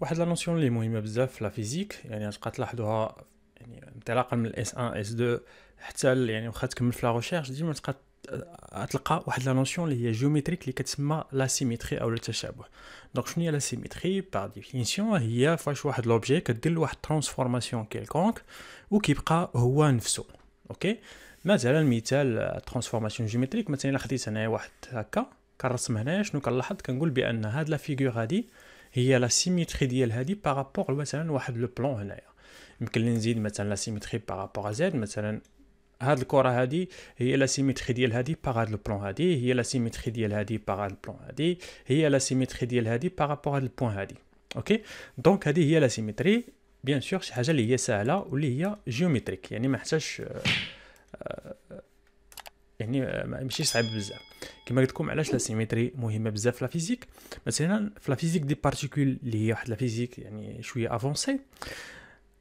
واحد لا نوسيون اللي مهمه بزاف في لا فيزيك، يعني غتبقى تلاحظوها يعني انطلاقا من الاس 1 اس 2 حتى يعني واخا تكمل في لا ريشيرش ديما تلقى واحد لا نوسيون اللي هي جيومتريك اللي كتسمى لا سيميتري او التشابه. دونك شنو هي لا سيميتري؟ باغ ديفينيسيون هي فاش واحد لوبجي كدير واحد ترانسفورماسيون كيلكونك وكيبقى هو نفسه. اوكي، مثلا مثال ترانسفورماسيون جيومتريك، مثلا الا خديت هنايا واحد هكا كنرسم هنايا، شنو كنلاحظ؟ كنقول بان هاد لا فيغور هادي هي لا سيميتري ديال هادي بارابور مثلا واحد لو بلون هنايا. يمكن لي نزيد مثلا لا سيميتري بارابور زد، مثلا هاد الكره هادي هي لا سيميتري ديال هادي باغ هاد البلون هادي، هي لا سيميتري ديال هادي باغ هاد البلون هادي، هي لا سيميتري ديال هادي بارابور هاد البوين هادي. اوكي، دونك هادي هي لا سيميتري. بيان سور شي حاجه اللي هي سهله واللي هي جيومتريك، يعني ما حتاش يعني ماشي صعيب بزاف. كما قلت لكم علاش لا سيميتري مهمه بزاف في لا فيزيك. مثلا في لا فيزيك دي بارتيكول اللي هي واحد لا فيزيك يعني شويه افونسي،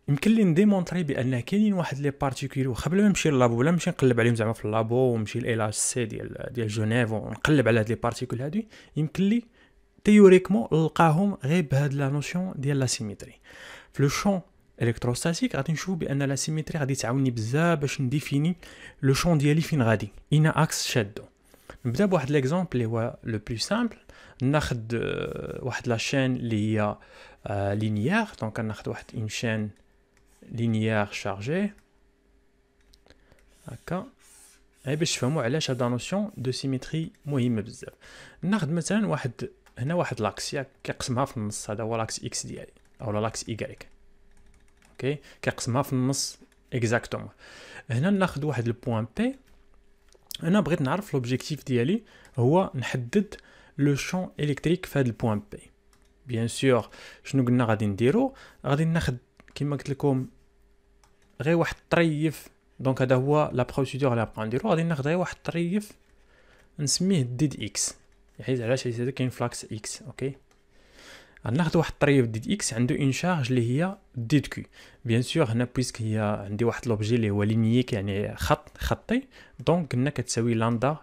يمكن لي نديمونطري بان كاينين واحد لي بارتيكول واخا بلا ما نمشي للابو ولا نمشي نقلب عليهم زعما في اللابو ونمشي ل سي ديال جنيف ونقلب على هاد لي بارتيكول هادو، يمكن لي تيوريكمون نلقاهم غير بهاد لا نوسيون ديال لا سيميتري. في لو شون الكتروستاتيك غادي نشوف بان لا سيميتري غادي تعاوني بزاف باش نديفيني لو شون ديالي فين غادي، اين اكس شادو. نبدا بواحد ليكزامبل اللي هو لو بلو سامبل. ناخد واحد لا شين اللي هي لينيير، دونك ناخد واحد اون شين لينيير شارجي هكا، اي باش تفهموا علاش هاد لا نوسيون دو سيميتري مهمه بزاف. ناخد مثلا واحد هنا واحد لاكس كيقسمها في النص، هذا هو لاكس اكس ديالي او لاكس ايغريك. اوكي، كيقسمها في النص اكزاكتومون. هنا ناخد واحد البوين بي. انا بغيت نعرف لوبجيكتيف ديالي هو نحدد لو شون الكتريك في هذا البوين بي. بيان سور شنو قلنا غادي نديرو؟ غادي ناخد كما قلت لكم غير واحد الطريف. دونك هذا هو لا بروسيدور اللي غنبقاو نديرو. غادي ناخد غير واحد الطريف نسميه ديد اكس، حيت علاش هذا كاين فلاكس اكس. اوكي، غناخد واحد الطريف ديد اكس عنده اون شارج اللي هي ديد كيو. بيان سور هنا بويسك هي عندي واحد لوبجي اللي هو لينييك يعني خطي، دونك قلنا كتساوي لاندا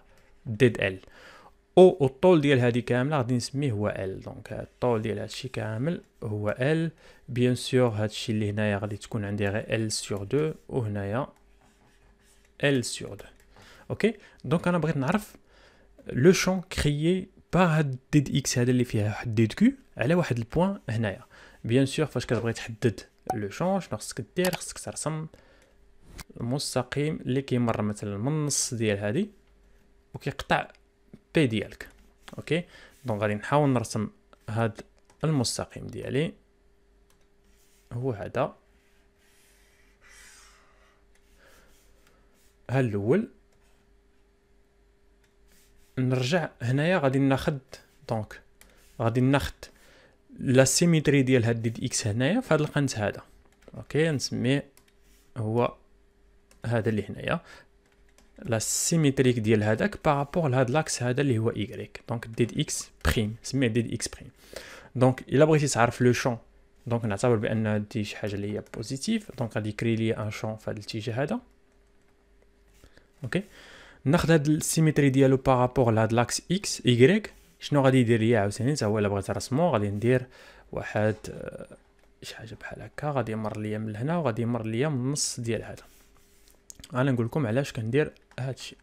ديد ال او الطول ديال هذه كامله غادي نسميه هو ال. دونك الطول ديال هادشي كامل هو ال. بيان سور هادشي اللي هنايا غادي تكون عندي غير ال سور 2 وهنايا ال سور 2. اوكي، دونك انا بغيت نعرف لو شون كريي باغ هاد ديد اكس هذا اللي فيها واحد ديد كيو على واحد البوين هنايا. بيان سور فاش كتبغي تحدد لو شون شنو خصك دير؟ خصك ترسم المستقيم اللي كيمر مثلا من النص ديال هادي وكيقطع بي ديالك. اوكي، دونك غادي نحاول نرسم هاد المستقيم ديالي هو هذا. ها الاول. نرجع هنايا غادي ناخد دونك غادي ناخد لا سيميتري ديال هاد ديد اكس هنايا في هاد القنت هذا. اوكي، نسميه هو هذا اللي هنايا لا سيميتريك ديال هذاك بارابور لهاد لاكس هذا اللي هو ايغريك. دونك ديد اكس بريم سميه ديد اكس بريم. دونك الا بغيتي تعرف لو شون، دونك نعتبر بان هادي شي حاجه اللي هي بوزيتيف، دونك غادي كري لي ان شون في هذا الاتجاه هذا. اوكي، ناخذ هاد السيميتري ديالو بارابور لهاد لاكس اكس ايغريك. شنو غادي يدير ليا عاوتاني حتى هو الا بغيت نرسمو؟ غادي ندير واحد شي حاجه بحال هكا، غادي يمر ليا من هنا وغادي يمر ليا من النص ديال هذا. انا نقول لكم علاش كندير هادشي.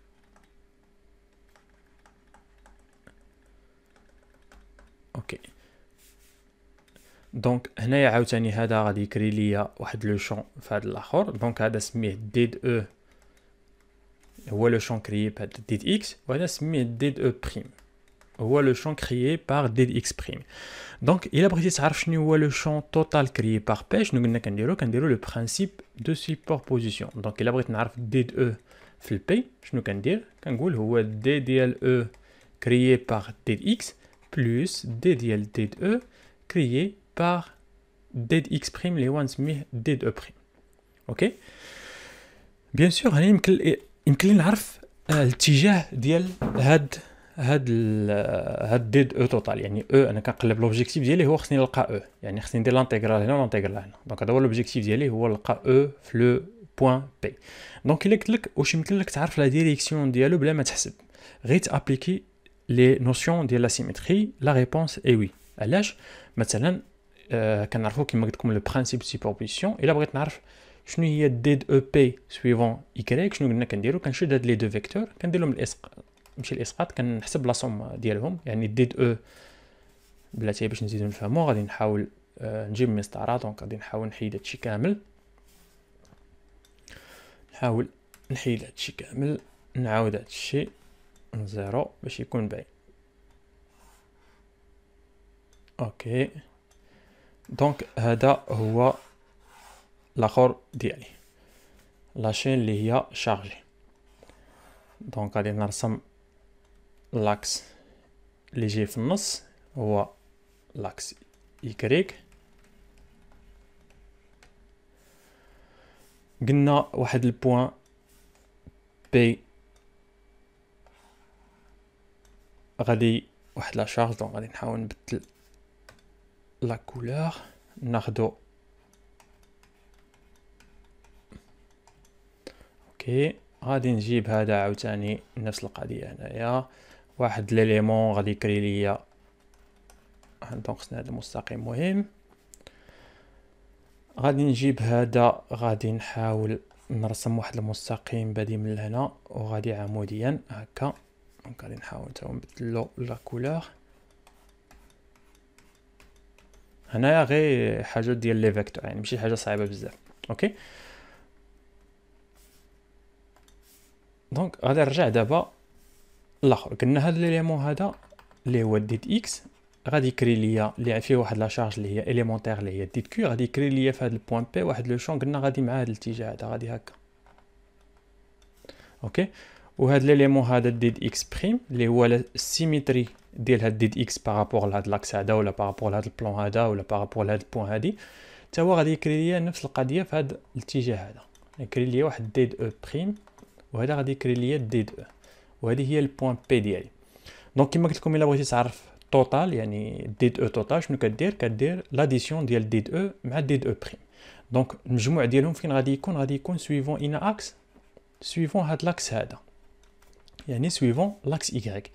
اوكي، دونك هنايا عاوتاني هذا غادي يكري ليا واحد لو شون في هذا الاخر. دونك هذا سميه ديد او هو لو شون كريي بهاد ديد اكس، وهذا سميه ديد او بريم هو لو شون كريي باغ ديد اكس بريم. دونك الا بغيتي تعرف شنو هو لو شون توتال كريي باغ بي، شنو قلنا كنديرو لو برينسيپ دو سوبربوزيسيون. دونك الا بغيت نعرف ديد او في البي شنو كندير؟ كنقول هو دي ديال او كريي باغ ديد اكس بلس دي ديال ديد او كريي باغ ديد اكس بريم اللي هو نسميه ديد او بريم. اوكي، بيان سور هنا يمكن لي نعرف الاتجاه ديال هاد ديد او توتال. يعني او انا كنقلب لوبجيكتيف ديالي هو خصني نلقى او، يعني خصني ندير لانتيغرال هنا ولانتيغرال هنا. دونك هذا هو لوبجيكتيف ديالي هو نلقى او في لو بوين بي. دونك الا قلت لك واش يمكن لك تعرف لا ديريكسيون ديالو بلا ما تحسب، غير تابليكي لي نوسيون ديال لا سيميتري، لا ريبونس اي وي. علاش؟ مثلا كنعرفوا كما قلت لكم لو برينسيپ سوبربوزيسيون. الا بغيت نعرف شنو هي ديد او بي سويفون ايكغيك، شنو قلنا كنديرو؟ كنشد هاد لي دو فيكتور كندير لهم ماشي الاسقاط، كنحسب لا سوم ديالهم. يعني ديد او بلاتي باش نزيدو نفهمو غادي نحاول نجيب مسطره. دونك غادي نحاول نحيد هادشي كامل، نحاول نحيد هادشي كامل، نعاود هادشي زيرو باش يكون باين. اوكي دونك هذا هو الاخر ديالي لاشين اللي هي شارجي. دونك غادي نرسم لاكس اللي جاي في النص هو لاكس يكريك. قلنا واحد البوان بي غادي واحد لا شارج. دونك غادي نحاول نبدل لا كولور، ناخدو اوكي. غادي نجيب هذا عاوتاني نفس القضيه هنايا، واحد ليليمون غادي يكري ليا. دونك خصنا هذا المستقيم مهم. غادي نجيب هذا، غادي نحاول نرسم واحد المستقيم بادي من هنا وغادي عموديا هكا. دونك غادي نحاول تا نبدلو لا كولور هنايا، غير حاجه ديال لي فيكتور يعني ماشي حاجه صعيبه بزاف. اوكي دونك غادي نرجع دابا الاخر. قلنا هذا ليليمون هذا اللي هو ديد اكس غادي يكري ليا اللي فيه واحد لا شارج اللي هي اليمونتير اللي هي ديد كيو، غادي يكري ليا في هذا البوان بي واحد لو شون. قلنا غادي مع هذا الاتجاه هذا غادي هكا. اوكي وهذا ليليمون هذا ديد اكس بريم اللي هو السيميتري ديال هاد ديد اكس بارابور لهاد لاكس هذا ولا بارابور لهاد البلون هذا ولا بارابور لهاد البوان هادي، حتى هو غادي يكري ليا نفس القضيه في هذا الاتجاه هذا. يكري ليا واحد ديد او بريم وهذا غادي يكري ليا ديد او، وهذه هي البوان بي ديالي. دونك كما قلت لكم الا بغيتي تعرف توتال يعني ديد او توتال شنو كدير لاديسيون ديال ديد او مع ديد او بريم. دونك المجموع ديالهم فين غادي يكون؟ غادي يكون سويفون ان اكس، سويفون هاد لاكس هذا، يعني سويفون لاكس ايكغيك.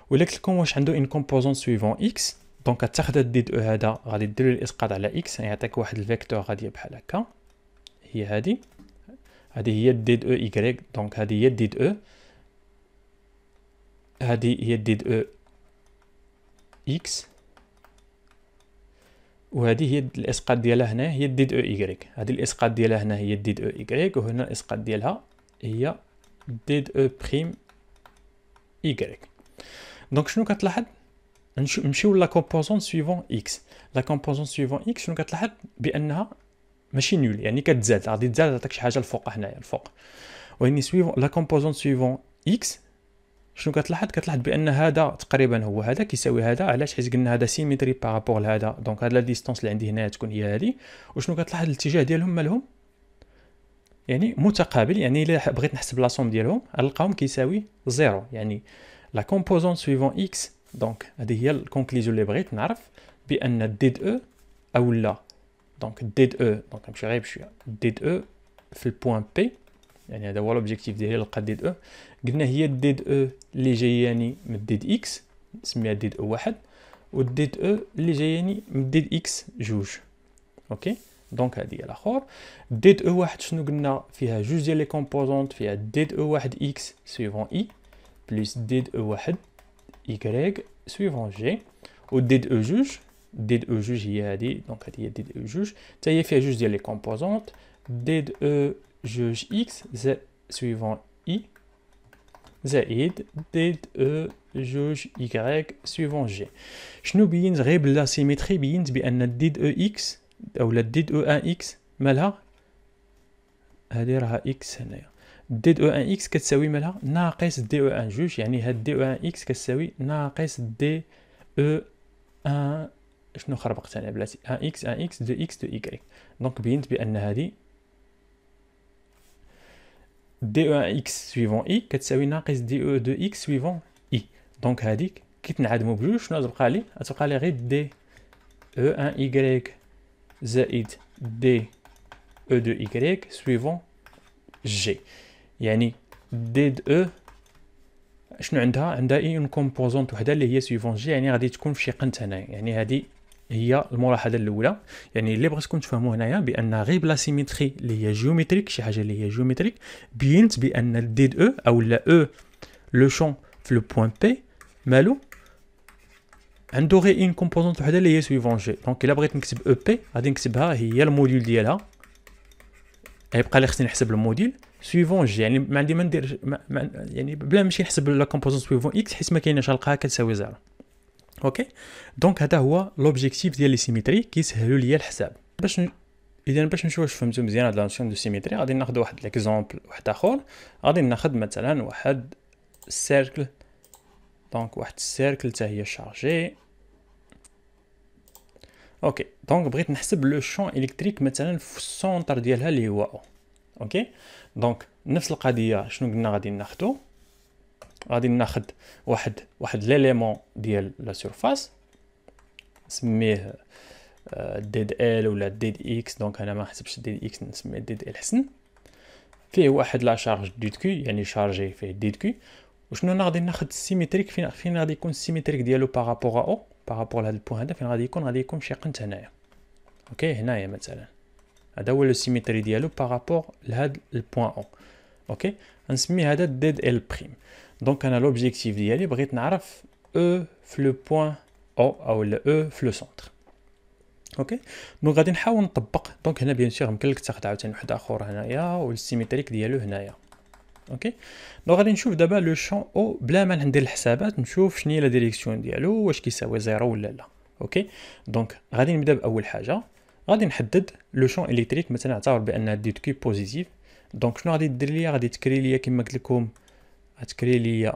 ولا قلت لكم واش عنده ان كومبوزون سويفون اكس، دونك غتاخد هاد ديد او هذا غادي دير الاسقاط على اكس، يعني يعطيك واحد الفيكتور غادي بحال هكا. هي هذه هي ديد او ايكغيك. دونك هذه هي ديد او، هذه هي ديد او اكس، وهذه هي الاسقاط ديالها هنا هي ديد او ايكغيك. هذه الاسقاط ديالها هنا هي ديد او ايكغيك، وهنا الاسقاط ديالها هي ديد او بريم ايكغيك. دونك شنو كتلاحظ؟ نمشيو لا كومبوزون سويفون اكس. لا كومبوزون سويفون اكس شنو كتلاحظ؟ بانها ماشي نول، يعني كتزاد، غادي تزاد تعطيك شي حاجه الفوق هنايا الفوق. واني سويفون لا كومبوزون سويفون اكس شنو كتلاحظ؟ كتلاحظ بان هذا تقريبا هو هذا كيساوي هذا. علاش؟ حيت قلنا هذا سيميتري بارابور لهذا. دونك هاد لا ديستونس اللي عندي هنا تكون هي هذه. وشنو كتلاحظ؟ الاتجاه ديالهم مالهم يعني متقابل. يعني الا بغيت نحسب لا سوم ديالهم غنلقاهم كيساوي زيرو. يعني لا كومبوزون سويفون اكس. دونك هذه هي الكونكليزيون اللي بغيت نعرف، بان ديد او او لا. دونك ديد او، دونك نمشي غير بشويه، ديد او في البوان بي، يعني هذا هو لوبجيكتيف ديالي نلقى ديد او. قلنا هي ديد او اللي جاياني من ديد اكس نسميها ديد او واحد، والديد او اللي جاياني من ديد اكس جوج. اوكي دونك هذه هي الاخر. ديد او واحد شنو قلنا؟ فيها جوج ديال لي كومبوزونط، فيها ديد او واحد اكس سويفون اي بلس ديد او واحد يكريك سويفون جي. وديد او جوج، ديد او جوج هي هذه. دونك هذه هي ديد او جوج، حتى هي فيها جوج ديال لي كومبوزونط، ديد او جوج اكس زائد سويفون اي زائد ديد او جوج يكريك سويفون جي. شنو بينت غير بلا سيميتري؟ بينت بان ديد او اكس اولا ديد او ان اكس مالها هذه راها اكس هنايا. ديد او ان اكس كتساوي مالها ناقص دي او ان جوج، يعني هاد دي او ان اكس كتساوي ناقص دي او ان شنو خربقت انا بلاتي ان اكس ان اكس دو اكس دو ايكغيك. دونك بينت بان هذه دي او ان اكس سويفون اي كتساوي ناقص دي او دو اكس سويفون اي. دونك هذيك كي تنعدموا بجوج شنو تبقى لي؟ تبقى لي غير دي او ان ايكغيك زائد دي او دو ايكغيك سويفون جي. يعني ديد او شنو عندها؟ عندها اون كومبوزونط وحده اللي هي سويفون جي، يعني غادي تكون في شي قنت هنايا. يعني هذه هي الملاحظه الاولى، يعني اللي بغيتكم تفهموا هنايا بان غير بلا سيمتري اللي هي جيومتريك، شي حاجه اللي هي جيومتريك، بينت بان الديد او او لا او لو شون في لو بوين بي مالو عنده غير اون كومبوزونت وحده اللي هي سويفون جي. دونك الا بغيت نكتب او بي غادي نكتبها هي الموديل ديالها، غيبقى لي خصني نحسب الموديل سويفون جي، يعني ما عندي ما ندير يعني بلا ماشي نحسب لا كومبوزونت سويفون اكس حيت ما كايناش، غنلقاها كتساوي زيرو. اوكي دونك هذا هو لوبجيكتيف ديال لي سيميتري، كيسهلوا ليا الحساب. باش نشوف واش فهمتوا مزيان هاد لا نوسيون دو سيميتري، غادي ناخذ واحد ليكزامبل واحد اخر. غادي ناخذ مثلا واحد سيركل، دونك واحد السيركل حتى هي شارجي. اوكي دونك بغيت نحسب لو شون الكتريك مثلا في السونتر ديالها اللي هو او. اوكي دونك نفس القضيه شنو قلنا غادي ناخذو، غادي ناخذ واحد ليليمون ديال لا سيرفاس نسميه ديد ال ولا ديد اكس. دونك انا ما نحسبش ديد اكس، نسميه ديد ال حسن. فيه واحد لا شارج ديد كي، يعني شارجي فيه ديد كي. وشنو انا غادي ناخذ السيمتريك، فين غادي يكون السيمتريك ديالو بارابور او، بارابور لهاد البوين هذا، فين غادي يكون شي قنت هنايا. اوكي هنايا مثلا هذا هو لو سيمتري ديالو بارابور لهاد البوين او. اوكي نسمي هذا ديد ال بريم. دونك انا لوبجيكتيف ديالي بغيت نعرف او في لو بوين او لا او في لو سونتر. اوكي دونك غادي نحاول نطبق. دونك هنا بيان سور يمكن لك تاخذ عاوتاني واحد اخر هنايا والسيمتريك ديالو هنايا. اوكي دونك غادي نشوف دابا لو شون او بلا ما ندير الحسابات، نشوف شنو هي لا ديريكسيون ديالو، واش كيساوي زيرو ولا لا. اوكي دونك غادي نبدا باول حاجه، غادي نحدد لو شون الكتريك مثلا نعتبر بان ديد كي بوزيتيف. دونك شنو غادي دير ليا، غادي تكري ليا كما قلت لكم، غتكري ليا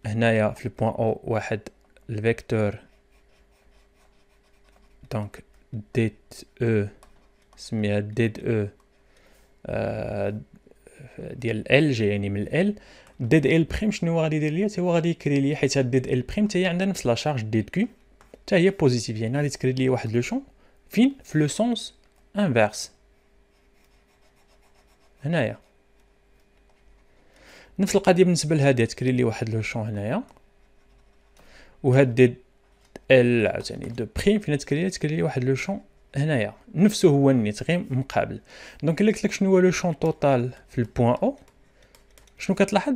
هنايا في البوين او واحد الفيكتور، دونك ديد او سميها ديد او ديال ال جاي يعني من ال. ديد ال بريم شنو غادي يدير ليا، هو غادي يكري ليا حيت هاد ديد ال بريم حتى هي عندها نفس لا شارج ديد كيو حتى هي بوزيتيف، يعني غادي تكري ليا واحد لو شون فين في لو سونس انفيرس هنايا. نفس القضيه بالنسبه لهادي، تكري لي واحد لو شون هنايا، وهاد ديد ال عاوتاني دو بريم فين تكري لي واحد لو شون هنايا نفسه هو النيت غير مقابل. دونك الا قلت لك شنو هو لو شون توتال في البوين او، شنو كتلاحظ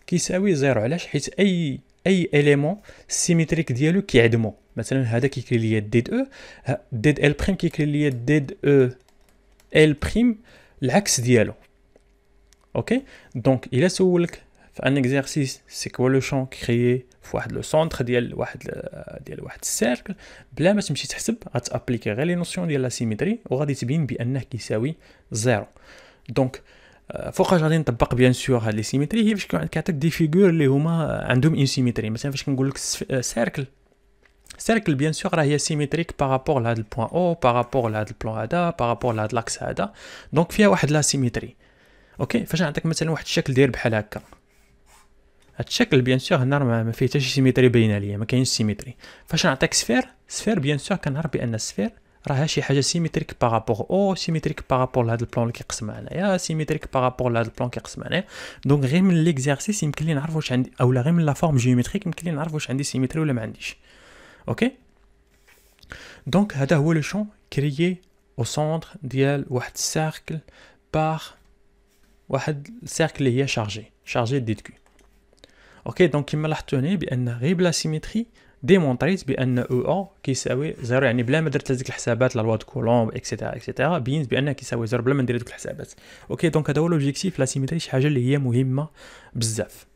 كيساوي زيرو. علاش؟ حيت اي اليمون السيمتريك ديالو كيعدمو. مثلا هذا كيكري ليا ديد او، ديد ال بريم كيكري ليا ديد او ال بريم العكس ديالو. اوكي دونك الا سولك في ان اكزرسيس سي كوا لو شون كريي في واحد لو سونتر ديال واحد السيركل، بلا ما تمشي تحسب غتابليكي غير لي نوسيون ديال لا سيمتري وغادي تبين بانه كيساوي زيرو. دونك فوقاش غادي نطبق بيان سور هاد لي سيمتري، هي فاش كيعطيك دي فيغور اللي هما عندهم اون سيمتري. مثلا فاش كنقول لك سيركل بيان سور راه هي سيمتريك بارابور لهاد البوين او، بارابور لهاد البلان هذا، بارابور لهاد لاكس هذا، دونك فيها واحد لا سيمتري. اوكي فاش نعطيك مثلا واحد الشكل داير بحال هكا، هاد الشكل بيان سور هنا ما فيه حتى شي سيمتري باينه ليا، ما كاينش سيمتري. فاش نعطيك سفير بيان سور كنعرف بان السفير راه شي حاجه سيمتريك بارابور او، سيمتريك بارابور لهاد البلان اللي كيقسم معايا، سيمتريك بارابور لهاد البلان كيقسم معايا. دونك غير من ليكزارسيس يمكن لي نعرف واش عندي، اولا غير من لا فورم جيومتريك يمكن لي نعرف واش عندي سيمتري ولا ما عنديش. اوكي دونك هذا هو لو شون كريي او سونتر ديال واحد السيركل بار واحد السيركل اللي هي شارجي ديد كيو. اوكي دونك كما لاحظتوا هنا بان غير بلا سيمتري ديمونطريت بان او كيساوي زيرو، يعني بلا ما درت هذيك الحسابات لا لوا دو كولومب اكسيتيرا بينت بان كيساوي زيرو بلا ما ندير هذوك الحسابات. اوكي دونك هذا هو لوبجيكتيف لا سيمتري، شي حاجه اللي هي مهمه بزاف.